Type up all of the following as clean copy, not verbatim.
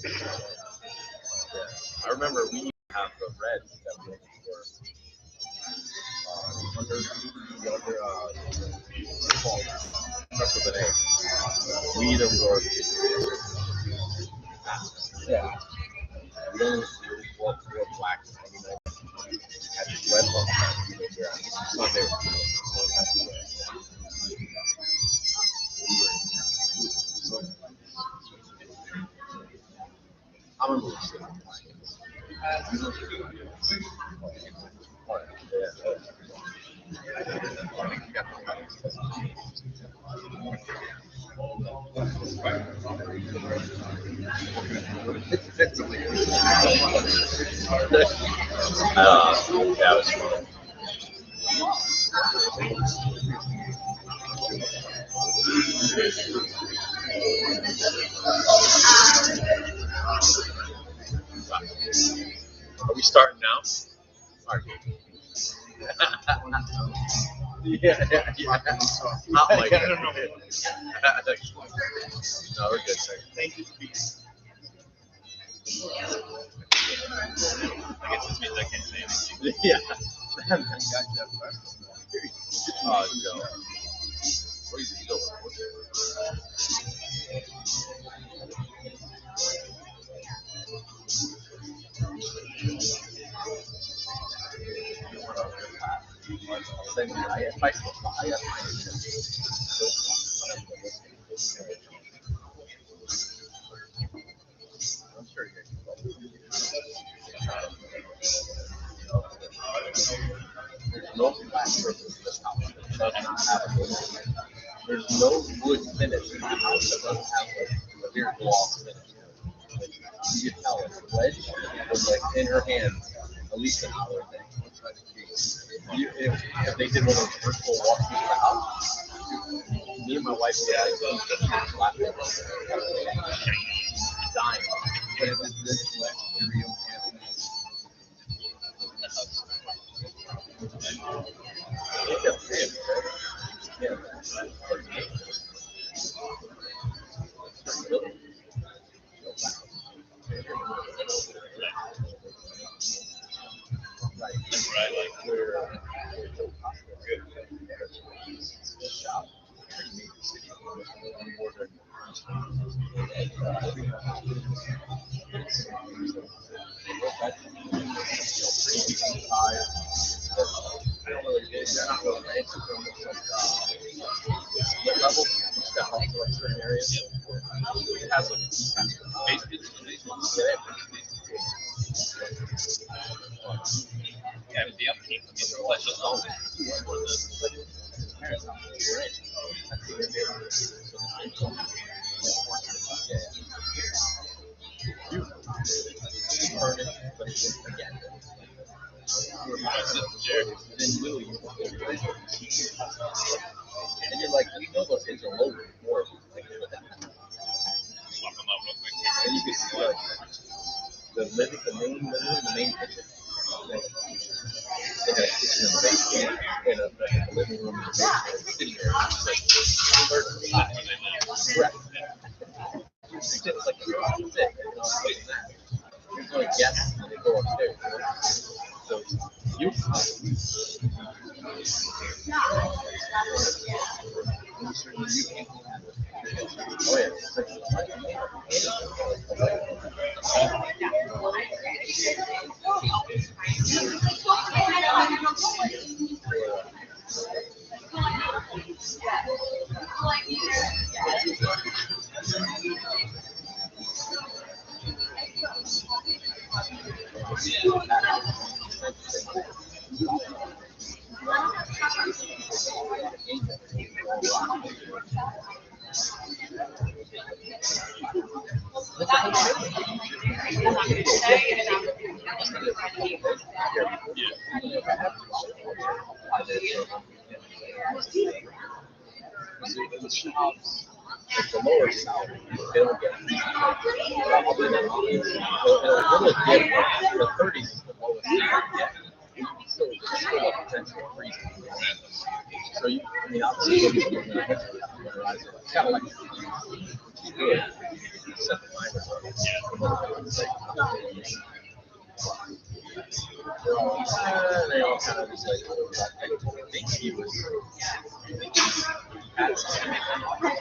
I remember we used to have the reds that were under starts with an A. We either wore yeah. We only wore black and had red ones. Sunday. I remember we still had that was fun. Are we starting now? All right. Yeah. Not like that. No, we're good, sir. Thank you for being I guess this means I can't say anything. Yeah. Got that Oh, no. Where is he going? I'm sure you're There's no black surface in this house that does not have a wood. There's no wood finish in my house that doesn't have like a beer gloss finish. You can tell it's ledge was like in her hand at least an hour a day. If they did one of those virtual walkthroughs of the house, me and my wife would like laughing, dying. But it was this wet, real That's what I like. I don't really get it. They're not really nice. It's almost like split level. You step off to like certain areas. It has like Yeah, but the upkeep is such a low. And you're like, you know those things are low before. Swap them out real quick. And you can see like the main kitchen. They had a kitchen in the basement and a living room in the basement, sitting there. Third and side. Correct. It's like a thick, you know, like that. There's no guests when they go upstairs. So you oh yeah. The lower south, they'll get probably not it'll get the 30s is the lowest you can get. So it's still a potential of freezing. So you, I mean, obviously, you're going to have to realize it. It's kind of like good. Set the timer. kind of just like, I think he was had something.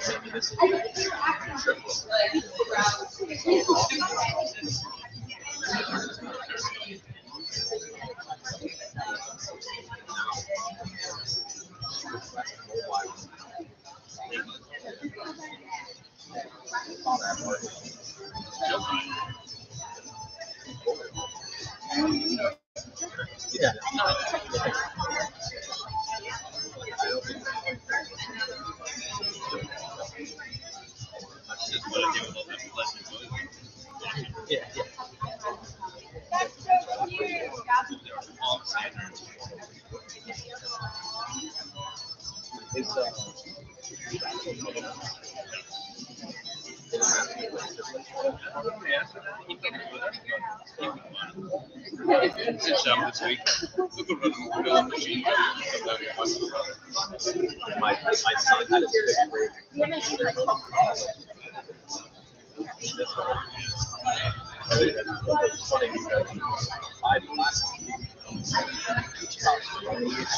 Maybe this is triple. Yeah. Just what I do with all that blessed noise. Yeah. All standards. It's Sit shop this week. Look at the machine. my son had his fifth grade. It's funny because I've last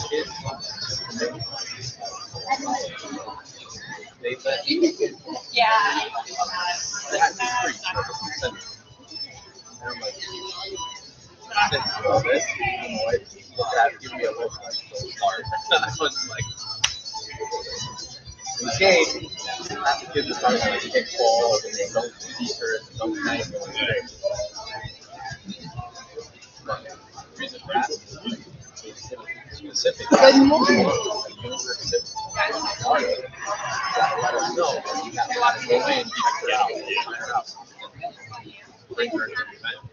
kids, they let Yeah. they had me preach. And I'm like, I didn't know this. And my wife looked at it, give me a look like so hard. I was like, in the game, half the kids are talking about kickball and they don't t-shirts and don't hang on the thing. But the reason for asking is specific. Good morning. Let us know. You have to go in, check it out, try it out. Bring her to the event.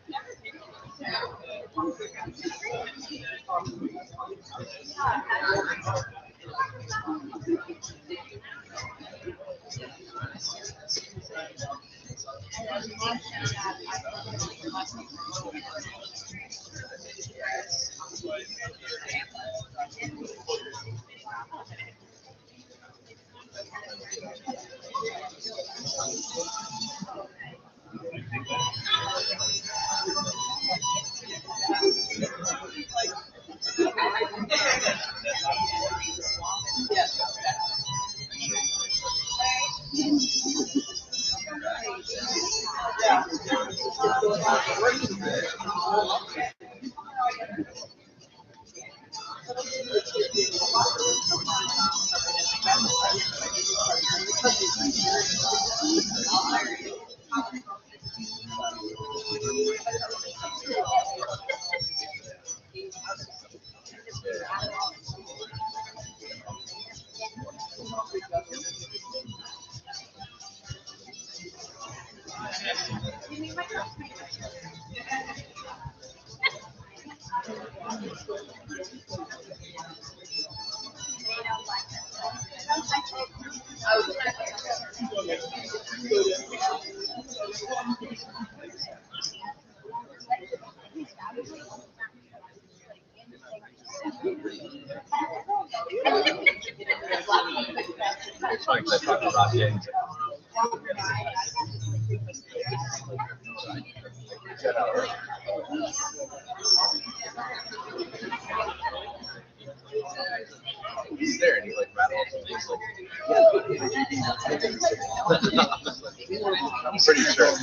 It's funny because I talked about James. He's there and he like rattled some things like, I'm pretty sure.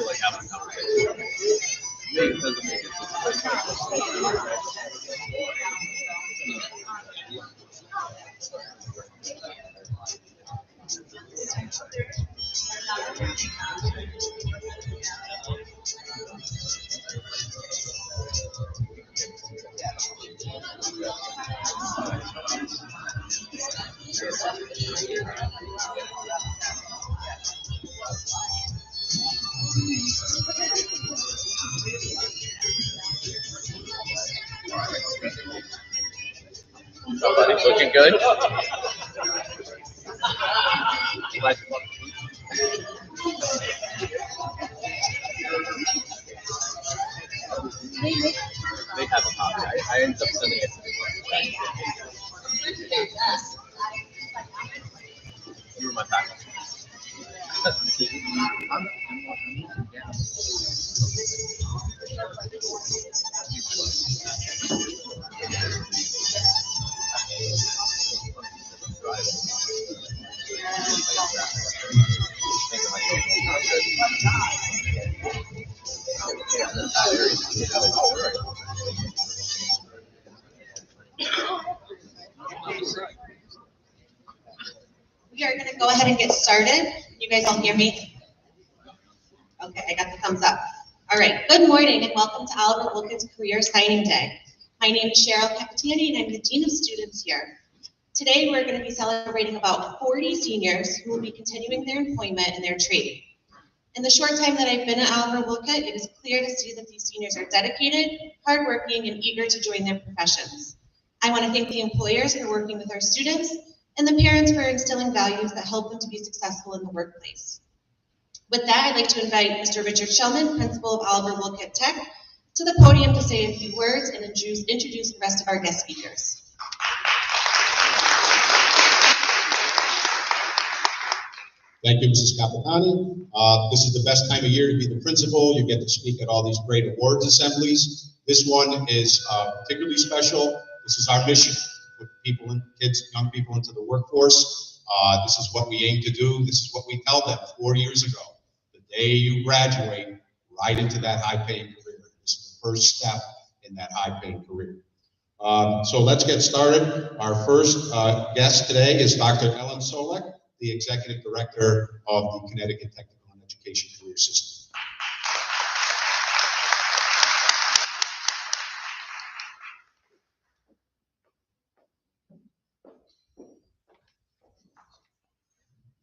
like having a conversation. Maybe it doesn't make it Somebody's looking good. They have a copy. I ended up sending it to them. You were my faculty. We are going to go ahead and get started. You guys all hear me? Okay, I got the thumbs up. All right, good morning and welcome to Oliver Wolcott's Career Signing Day. My name is Cheryl Capitani and I'm the Dean of Students here. Today we're going to be celebrating about 40 seniors who will be continuing their employment in their trade. In the short time that I've been at Oliver Wolcott, it is clear to see that these seniors are dedicated, hardworking, and eager to join their professions. I want to thank the employers for working with our students and the parents for instilling values that help them to be successful in the workplace. With that, I'd like to invite Mr. Richard Shellman, Principal of Oliver Wolcott Tech, to the podium to say a few words and introduce the rest of our guest speakers. Thank you, Mrs. Capitani. This is the best time of year to be the principal. You get to speak at all these great awards assemblies. This one is particularly special. This is our mission. Put people and kids, young people into the workforce. This is what we aim to do. This is what we tell them 4 years ago. The day you graduate, right into that high-paying career. This is the first step in that high-paying career. So let's get started. Our first guest today is Dr. Ellen Solek, the Executive Director of the Connecticut Technical and Education Career System.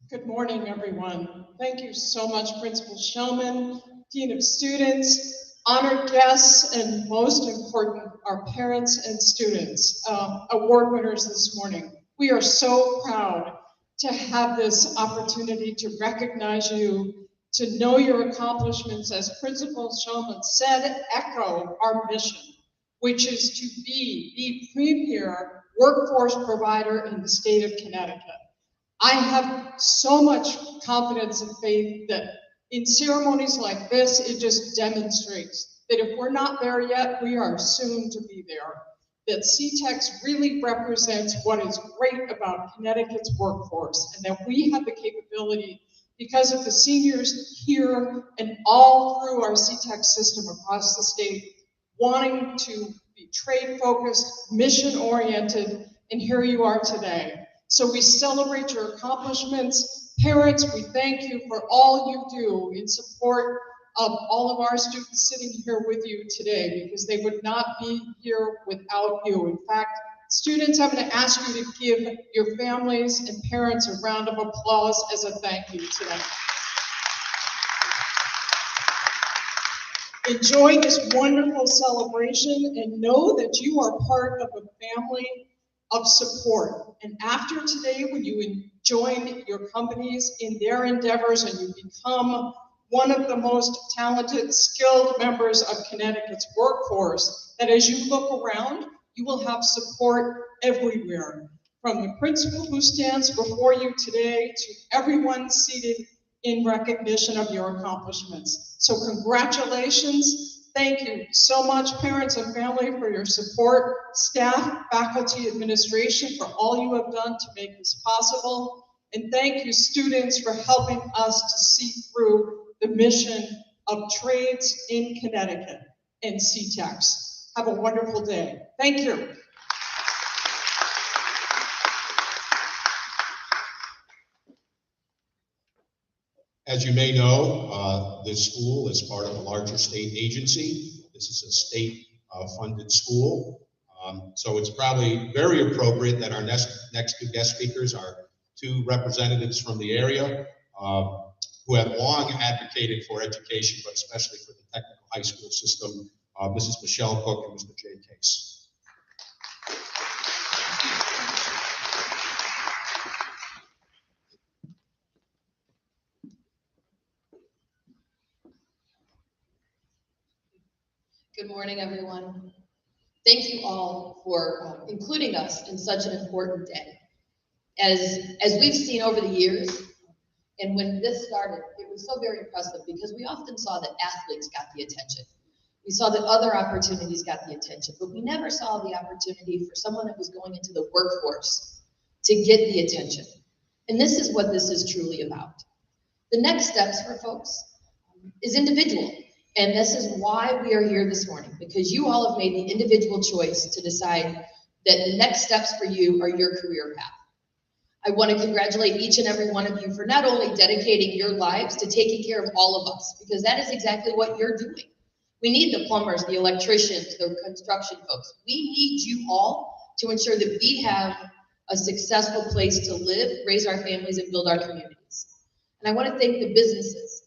Good morning, everyone. Thank you so much, Principal Shellman, Dean of Students, honored guests, and most important, our parents and students, award winners this morning. We are so proud to have this opportunity to recognize you, to know your accomplishments, as Principal Shellman said, echo our mission, which is to be the premier workforce provider in the state of Connecticut. I have so much confidence and faith that in ceremonies like this, it just demonstrates that if we're not there yet, we are soon to be there. That CTEX really represents what is great about Connecticut's workforce, and that we have the capability, because of the seniors here and all through our CTEX system across the state, wanting to be trade-focused, mission-oriented, and here you are today. So we celebrate your accomplishments. Parents, we thank you for all you do in support of all of our students sitting here with you today, because they would not be here without you. In fact, students, I'm going to ask you to give your families and parents a round of applause as a thank you today. Enjoy this wonderful celebration and know that you are part of a family of support. And after today, when you join your companies in their endeavors and you become one of the most talented, skilled members of Connecticut's workforce, that as you look around, you will have support everywhere, from the principal who stands before you today to everyone seated in recognition of your accomplishments. So congratulations. Thank you so much, parents and family, for your support, staff, faculty, administration, for all you have done to make this possible. And thank you, students, for helping us to see through the mission of Trades in Connecticut and CTEX. Have a wonderful day. Thank you. As you may know, this school is part of a larger state agency. This is a state-funded school. So it's probably very appropriate that our next two guest speakers are two representatives from the area who have long advocated for education, but especially for the technical high school system, Mrs. Michelle Cook and Mr. Jay Case. Good morning, everyone. Thank you all for including us in such an important day. As we've seen over the years, and when this started, it was so very impressive because we often saw that athletes got the attention. We saw that other opportunities got the attention, but we never saw the opportunity for someone that was going into the workforce to get the attention. And this is what this is truly about. The next steps for folks is individual. And this is why we are here this morning, because you all have made the individual choice to decide that the next steps for you are your career path. I want to congratulate each and every one of you for not only dedicating your lives to taking care of all of us, because that is exactly what you're doing. We need the plumbers, the electricians, the construction folks. We need you all to ensure that we have a successful place to live, raise our families, and build our communities. And I want to thank the businesses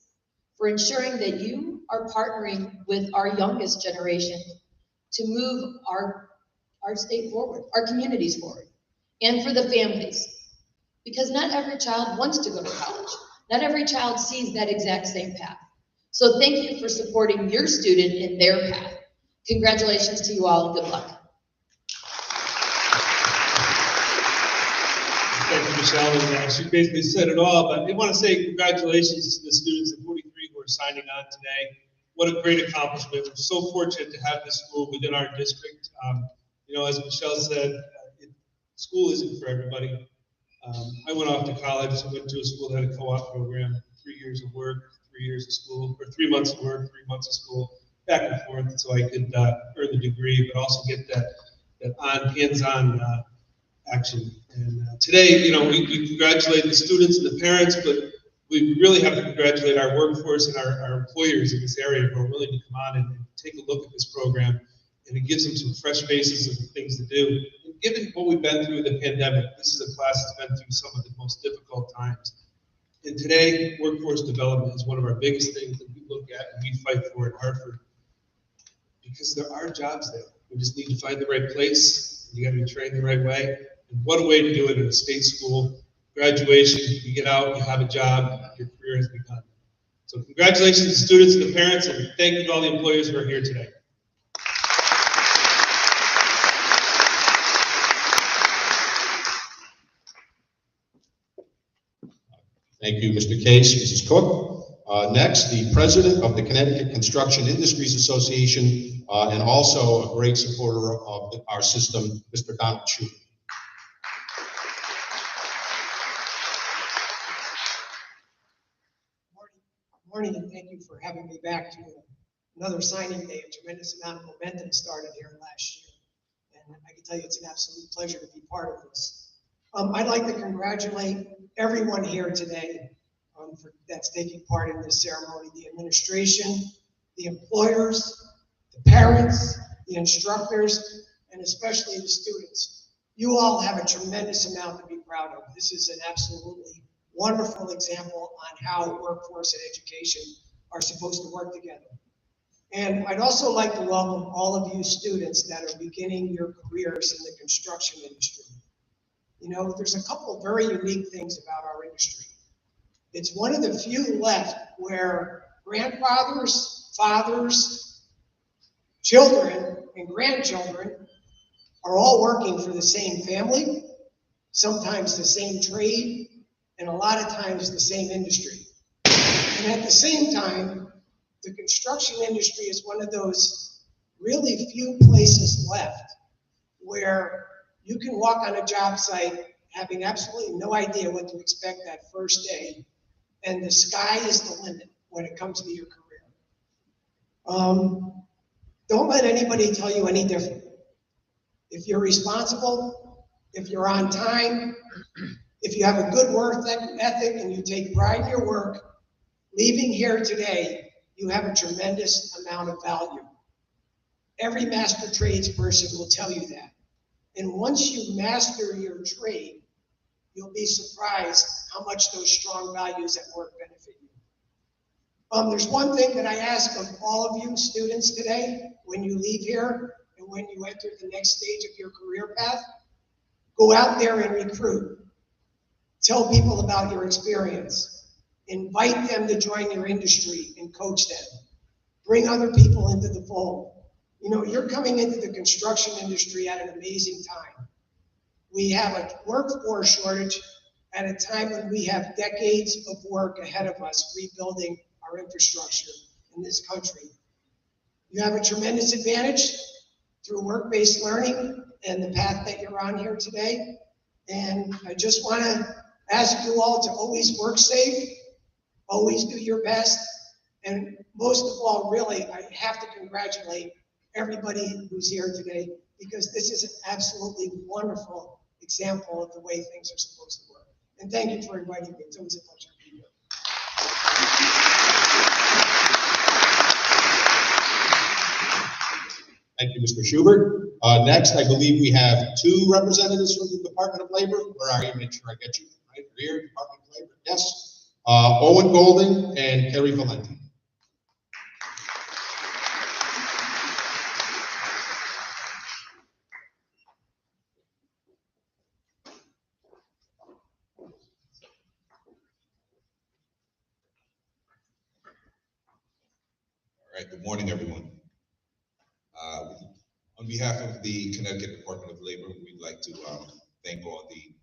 for ensuring that you are partnering with our youngest generation to move our state forward, our communities forward, and for the families. Because not every child wants to go to college. Not every child sees that exact same path. So thank you for supporting your student in their path. Congratulations to you all and good luck. Thank you, Michelle. And she basically said it all, but I want to say congratulations to the students at 43 who are signing on today. What a great accomplishment. We're so fortunate to have this school within our district. As Michelle said, school isn't for everybody. I went off to college. I went to a school that had a co-op program, 3 years of work, 3 years of school, or 3 months of work, 3 months of school, back and forth, so I could earn the degree, but also get that hands-on action. And today, we congratulate the students and the parents, but we really have to congratulate our workforce and our employers in this area who are willing to come on and take a look at this program, and it gives them some fresh faces and things to do. And given what we've been through the pandemic, this is a class that's been through some of the most difficult times. And today, workforce development is one of our biggest things that we look at and we fight for at Hartford, because there are jobs there. We just need to find the right place. You got to be trained the right way. And what a way to do it in a state school. Graduation, you get out, you have a job, your career has begun. So congratulations to the students and the parents, and thank you to all the employers who are here today. Thank you, Mr. Case, Mrs. Cook. Next, the president of the Connecticut Construction Industries Association, and also a great supporter of our system, Mr. Donald Chu. Morning, and thank you for having me back to another signing day. A tremendous amount of momentum started here last year, and I can tell you it's an absolute pleasure to be part of this. I'd like to congratulate everyone here today that's taking part in this ceremony: the administration, the employers, the parents, the instructors, and especially the students. You all have a tremendous amount to be proud of. This is an absolutely wonderful example on how workforce and education are supposed to work together. And I'd also like to welcome all of you students that are beginning your careers in the construction industry. There's a couple of very unique things about our industry. It's one of the few left where grandfathers, fathers, children, and grandchildren are all working for the same family, sometimes the same trade, and a lot of times the same industry. And at the same time, the construction industry is one of those really few places left where you can walk on a job site having absolutely no idea what to expect that first day, and the sky is the limit when it comes to your career. Don't let anybody tell you any different. If you're responsible, if you're on time, if you have a good work ethic and you take pride in your work, leaving here today, you have a tremendous amount of value. Every master trades person will tell you that. And once you master your trade, you'll be surprised how much those strong values at work benefit you. There's one thing that I ask of all of you students today, when you leave here and when you enter the next stage of your career path, go out there and recruit. Tell people about your experience. Invite them to join your industry and coach them. Bring other people into the fold. You know, you're coming into the construction industry at an amazing time. We have a workforce shortage at a time when we have decades of work ahead of us rebuilding our infrastructure in this country. You have a tremendous advantage through work-based learning and the path that you're on here today. And I just want to ask you all to always work safe, always do your best, and most of all, really, I have to congratulate everybody who's here today, because this is an absolutely wonderful example of the way things are supposed to work. And thank you for inviting me. It's always a pleasure to be here. Thank you, Mr. Schubert. Next, I believe we have two representatives from the Department of Labor. Where are you? Make sure I get you. Right here, Department of Labor. Yes. Owen Golding and Kerry Valenti. All right, good morning, everyone. On behalf of the Connecticut Department of Labor, we'd like to thank all the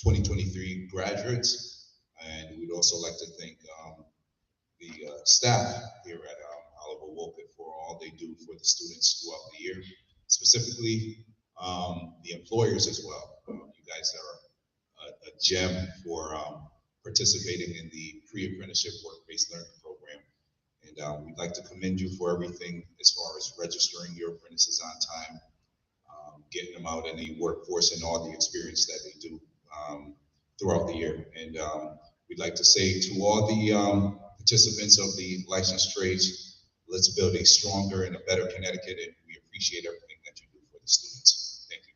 2023 graduates, and we'd also like to thank the staff here at Oliver Wolcott for all they do for the students throughout the year, specifically the employers as well. You guys are a gem for participating in the pre-apprenticeship work-based learning program. And we'd like to commend you for everything as far as registering your apprentices on time, getting them out in the workforce and all the experience that they do throughout the year. And we'd like to say to all the participants of the licensed trades, let's build a stronger and a better Connecticut, and we appreciate everything that you do for the students. Thank you.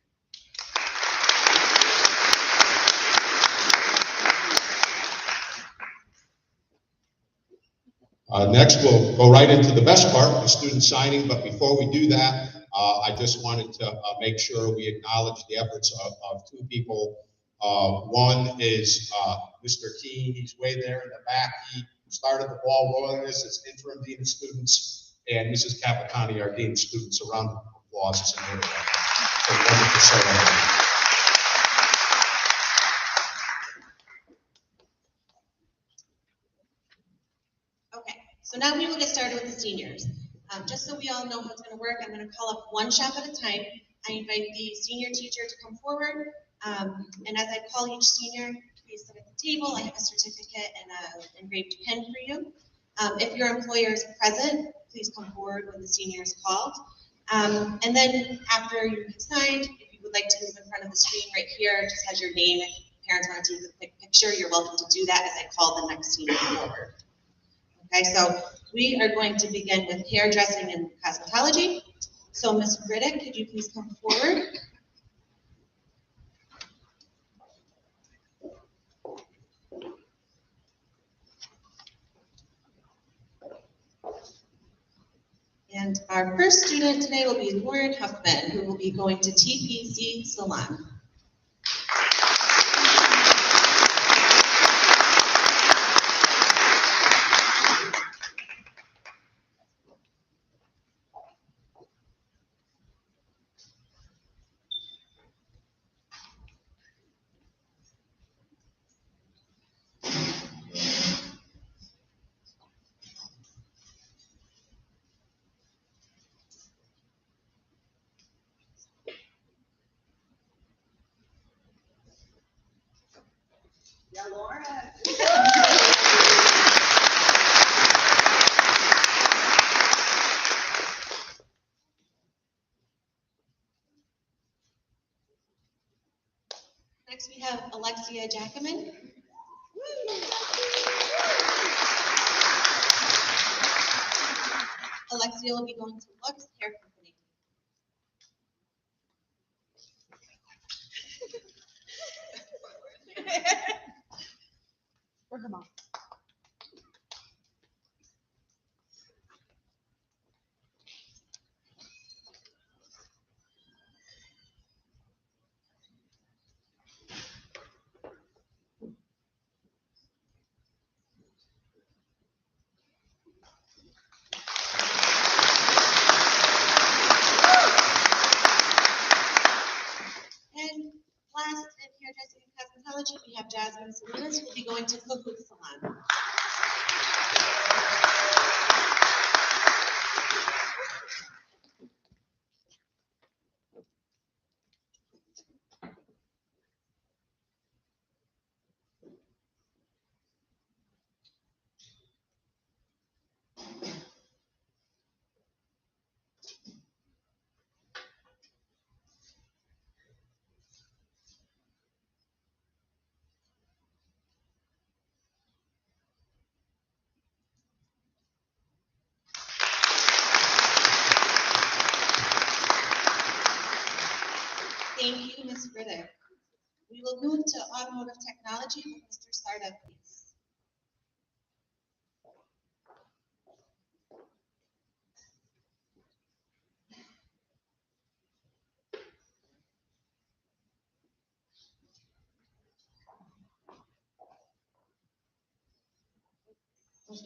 Next, we'll go right into the best part, the student signing. But before we do that, I just wanted to make sure we acknowledge the efforts of two people. One is Mr. Keene. He's way there in the back. He started the ball rolling this as interim dean of students, and Mrs. Capitani, our dean of students. A round of applause is in order. So wonderful ceremony. So now we will get started with the seniors. Just so we all know how it's going to work, I'm going to call up one shop at a time. I invite the senior teacher to come forward. And as I call each senior, please sit at the table. I have a certificate and an engraved pin for you. If your employer is present, please come forward when the senior is called. And then after you get signed, if you would like to move in front of the screen right here, it just has your name. If parents want to take a quick picture, you're welcome to do that as I call the next senior forward. Okay, so we are going to begin with hairdressing and cosmetology. So Ms. Riddick, could you please come forward? And our first student today will be Lauren Huffman, who will be going to TPC Salon. Alexia Jackaman. Alexia will be going to Lux Hair Company. For her mom. And last in hairdressing and cosmetology, we have Jasmine Salinas, who will be going to Cook Salon. Thank you, Ms. Riddick. We will move to automotive technology with Mr. Sarda, please.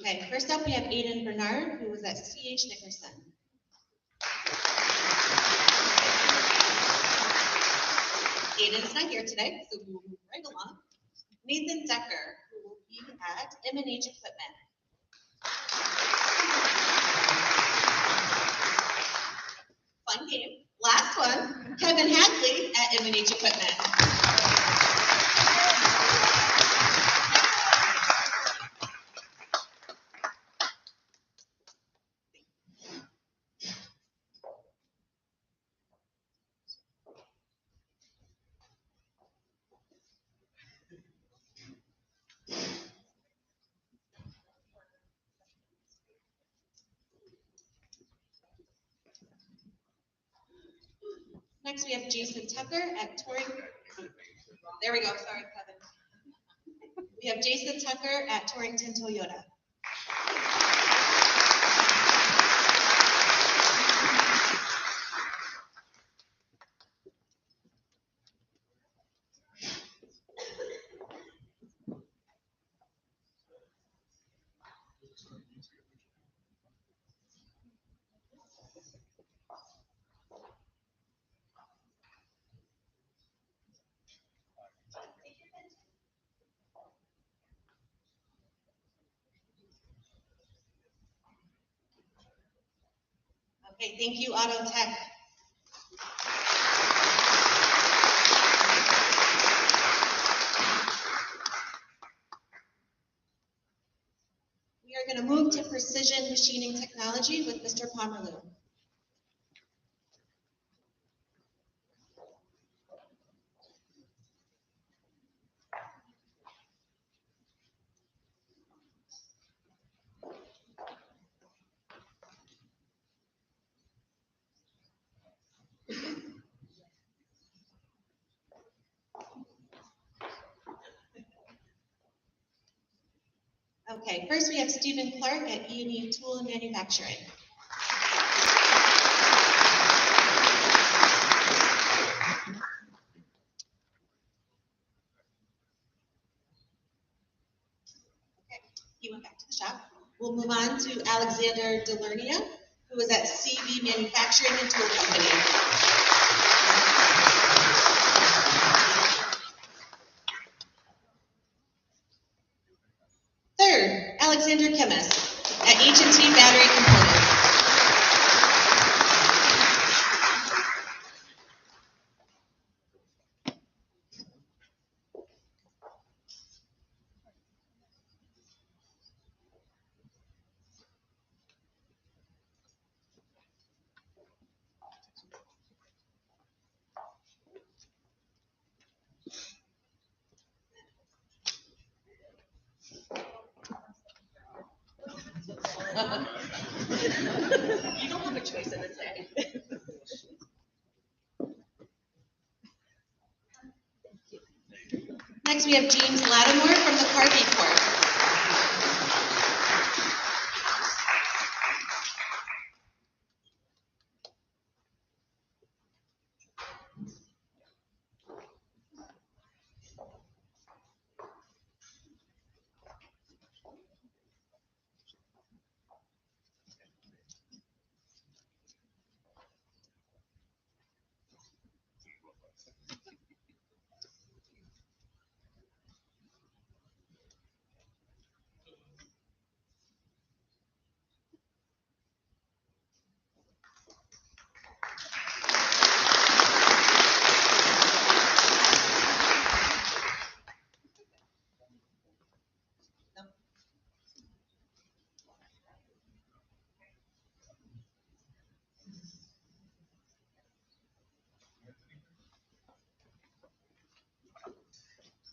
Okay, first up we have Aiden Bernard, who was at C.H. Nickerson. Aiden is not here today, so we will move right along. Nathan Decker, who will be at M&H Equipment. Fun game. Last one, Kevin Hadley at M&H Equipment. Next, we have Jason Tucker at Touring. There we go. Sorry, Kevin. We have Jason Tucker at Torrington Toyota. Okay, thank you, Auto Tech. We are going to move to precision machining technology with Mr. Pomerleau. Okay, first we have Stephen Clark at E&E Tool and Manufacturing. Okay, he went back to the shop. We'll move on to Alexander Delernia, who is at CV Manufacturing and Tool Company. Third, Alexander Kimmis at H&T Battery Components. You don't have a choice in this day. Next, we have James Lattimore from the Carvey Corps.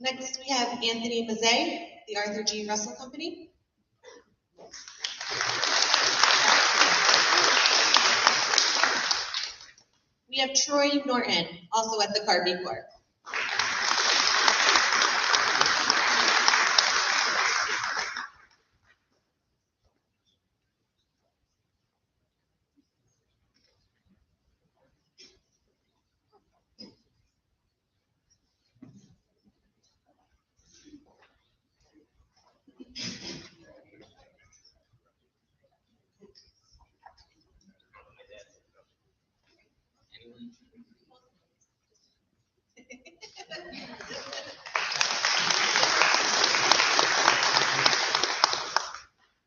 Next, we have Anthony Mazzei, the Arthur G. Russell Company. We have Troy Norton, also at the Carvey Corps.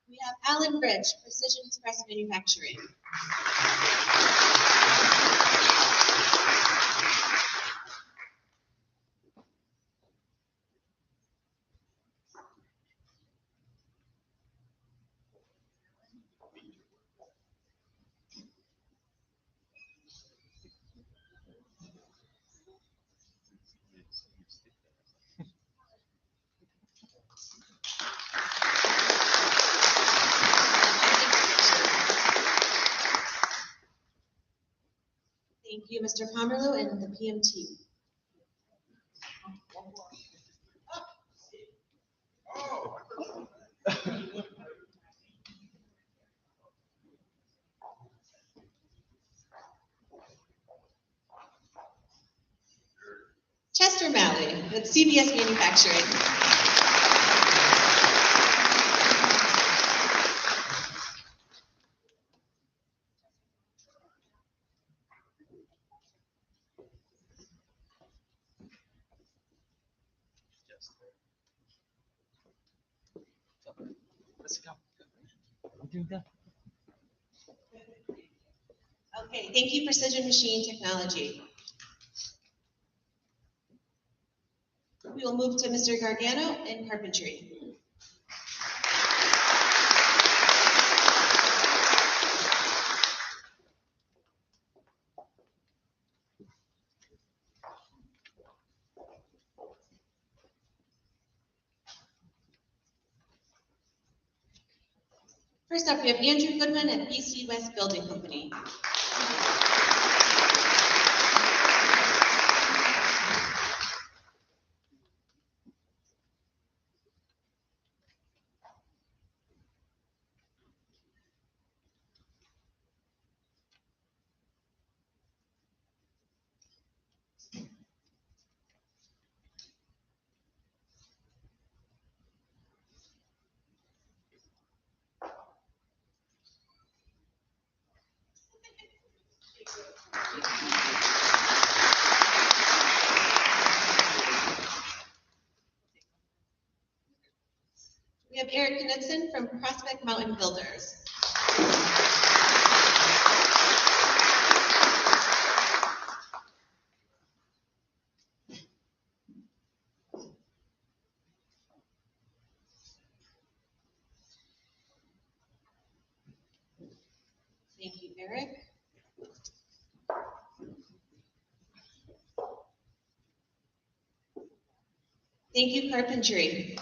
We have Alan Rich, Precision Express Manufacturing. Thank you, Mr. Pomerleau and the PMT. Chester Malley with CBS Manufacturing. Let's go. Okay, thank you, Precision Machine Technology. We will move to Mr. Gargano in Carpentry. First up, we have Andrew Goodman at BC West Building Company. We have Eric Knudsen from Prospect Mountain Builders. Thank you, Eric. Thank you, Carpentry.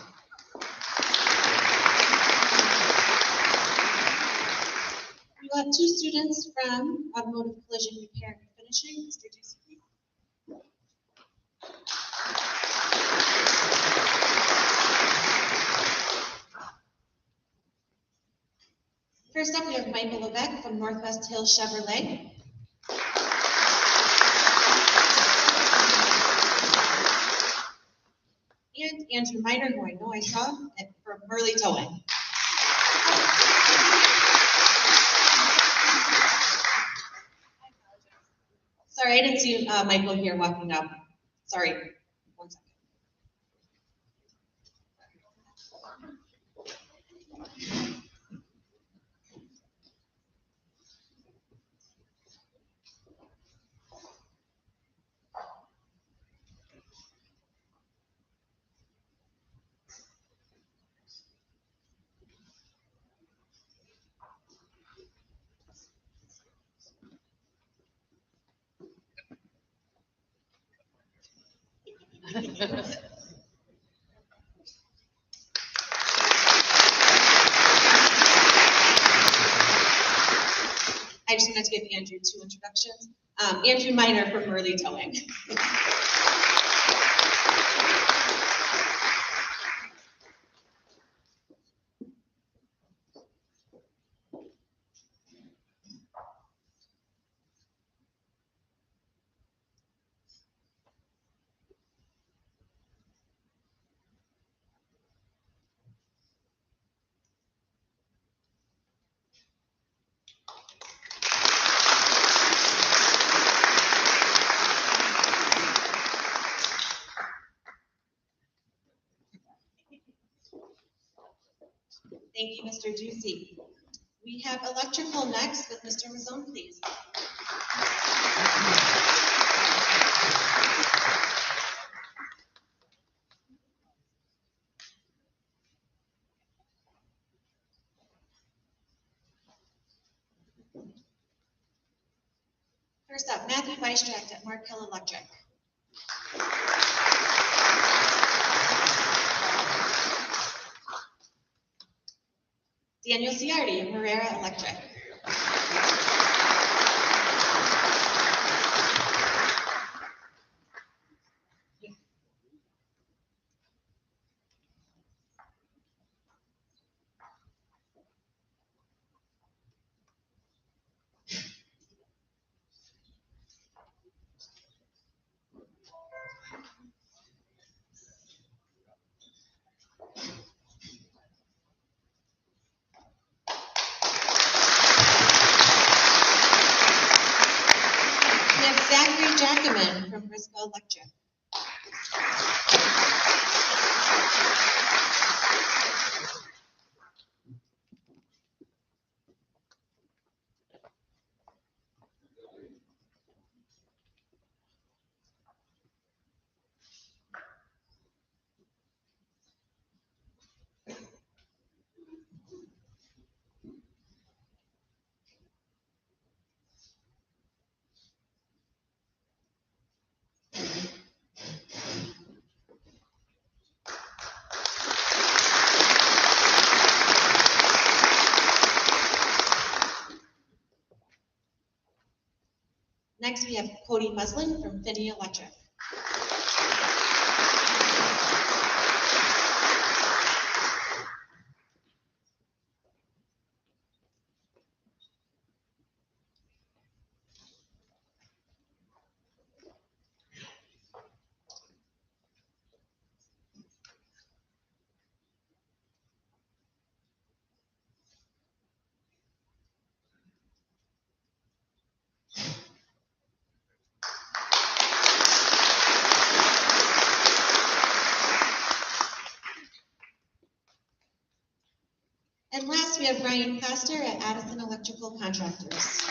we'll have two students from Automotive Collision Repair and Finishing. Mr. Ducey, please. First up, we have Michael Levesque from Northwest Hills Chevrolet. And Andrew Miner, who I know I saw, from Hurley Towing. Sorry, I didn't see Michael here walking up. Sorry. One second. I just wanted to give Andrew two introductions. Andrew Miner from Hurley Towing. Thank you, Mr. Ducey. We have electrical next with Mr. Mazzone, please. First up, Matthew Weistracht at Mark Hill Electric. Daniel Ciardi of Herrera Electric. From Briscoe Electric. Next, we have Cody Muslin from Finney Electric. And last, we have Brian Pastor at Addison Electrical Contractors.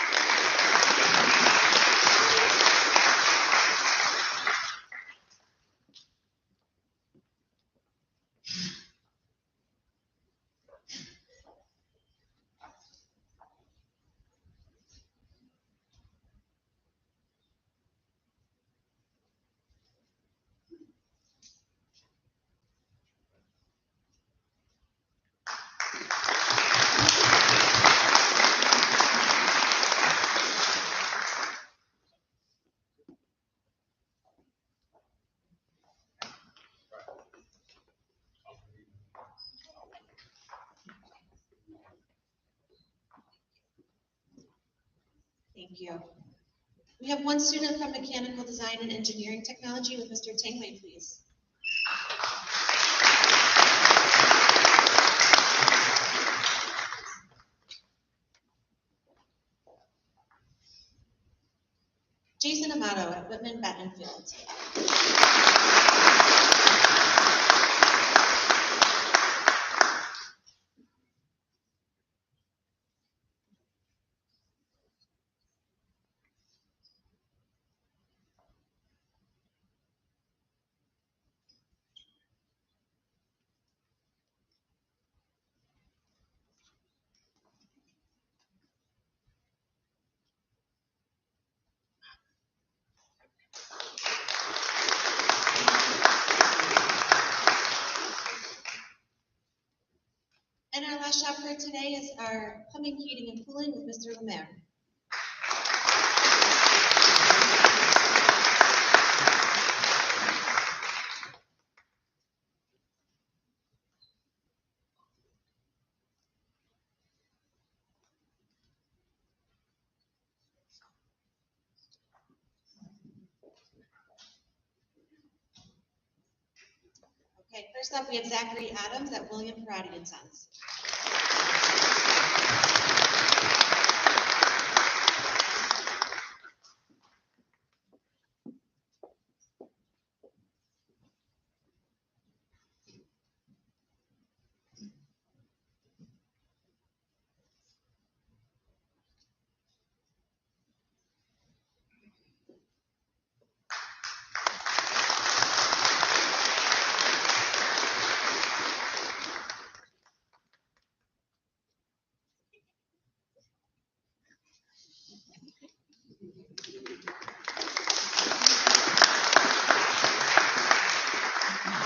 Thank you. We have one student from Mechanical Design and Engineering Technology with Mr. Tingway, please. Jason Amato at Whitman Battenfield. And our last shop for today is our plumbing, heating, and cooling with Mr. Lemaire. Okay, first up we have Zachary Adams at William Parati and Sons.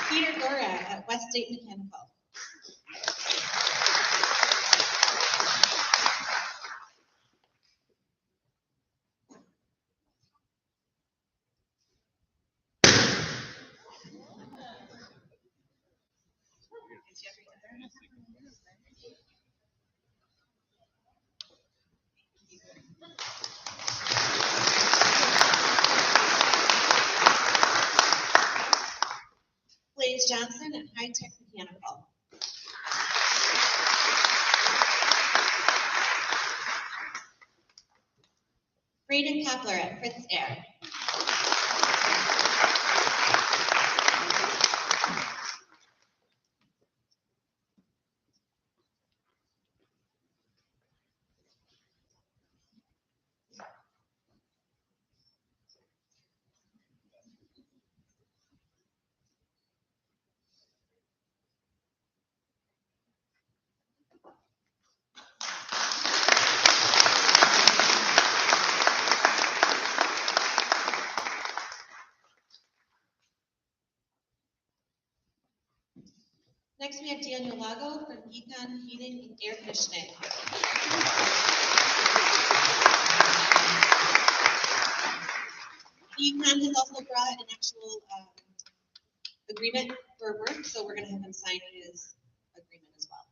Peter Gora at West State Mechanical. Blaze Johnson at High Tech Mechanical. Braden Kapler at Fritz Air. Next, we have Daniel Lago from Econ Heating and Air Conditioning. Econ has also brought an actual agreement for work, so we're going to have him sign his agreement as well.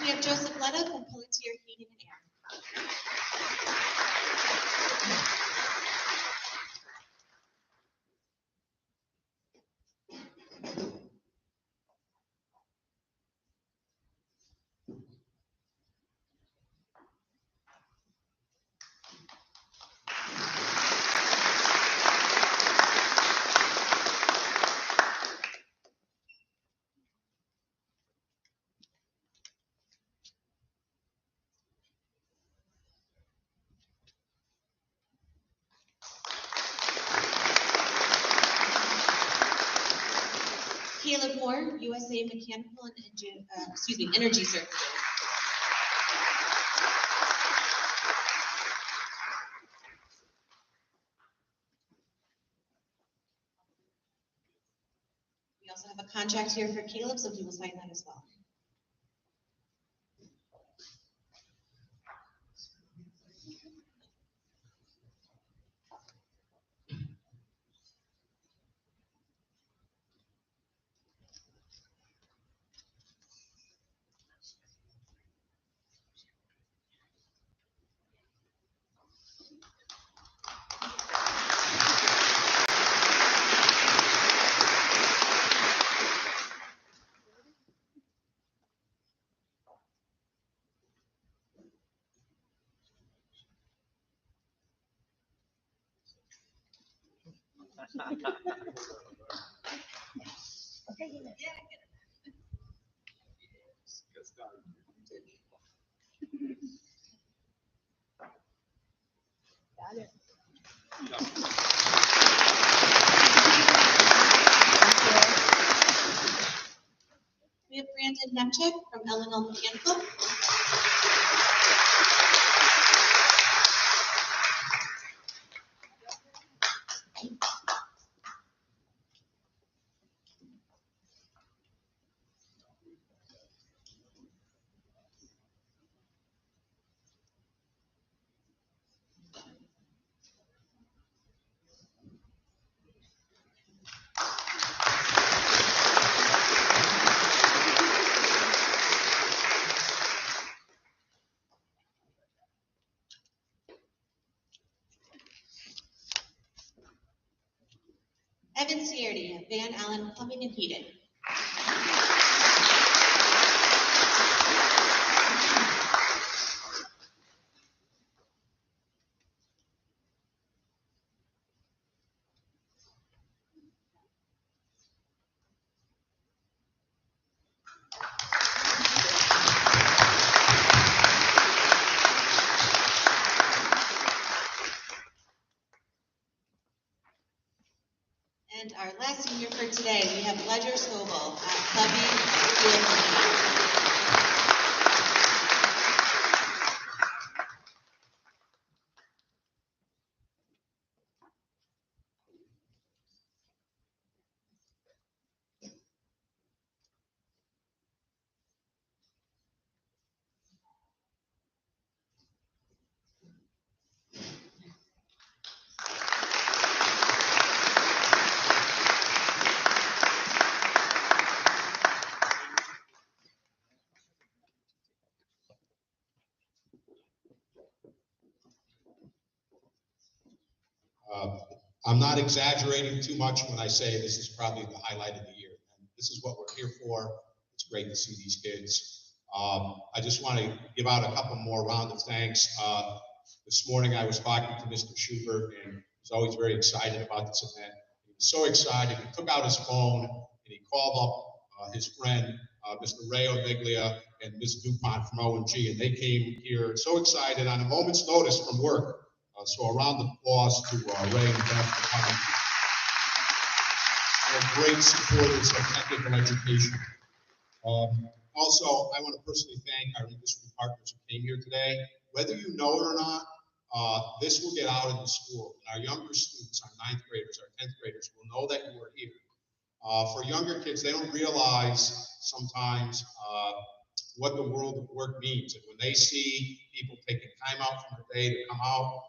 We have Joseph Letta from Pelletier Heating and Air. Caleb Moore, USA Mechanical and Energy Services. We also have a contract here for Caleb, so he will sign that as well. We have Brandon Nemchek from L&L Mechanical. Evan Cierdy, Van Allen Plumbing and Heating. And our last senior for today, we have Ledger Sobel at Covey Wolcott. I'm not exaggerating too much when I say this is probably the highlight of the year. And this is what we're here for. It's great to see these kids. I just want to give out a couple more round of thanks. This morning I was talking to Mr. Schubert, and he's always very excited about this event. He was so excited, he took out his phone and he called up his friend, Mr. Ray Omiglia and Ms. DuPont from O&G, and they came here so excited on a moment's notice from work. So a round of applause to Ray and Beth for coming. They're great supporters of technical education. Also, I want to personally thank our industry partners who came here today. Whether you know it or not, this will get out in the school. And our younger students, our 9th graders, our 10th graders will know that you are here. For younger kids, they don't realize sometimes what the world of work means. And when they see people taking time out from their day to come out,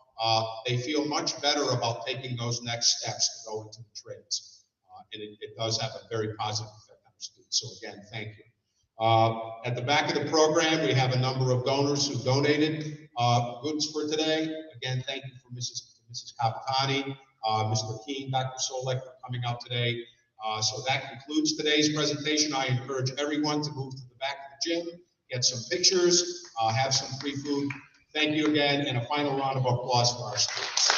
they feel much better about taking those next steps to go into the trades. And it does have a very positive effect on our students. So again, thank you. At the back of the program, we have a number of donors who donated goods for today. Again, thank you for Mrs. Capitani, Mr. Keene, Dr. Solek for coming out today. So that concludes today's presentation. I encourage everyone to move to the back of the gym, get some pictures, have some free food. Thank you again, and a final round of applause for our students.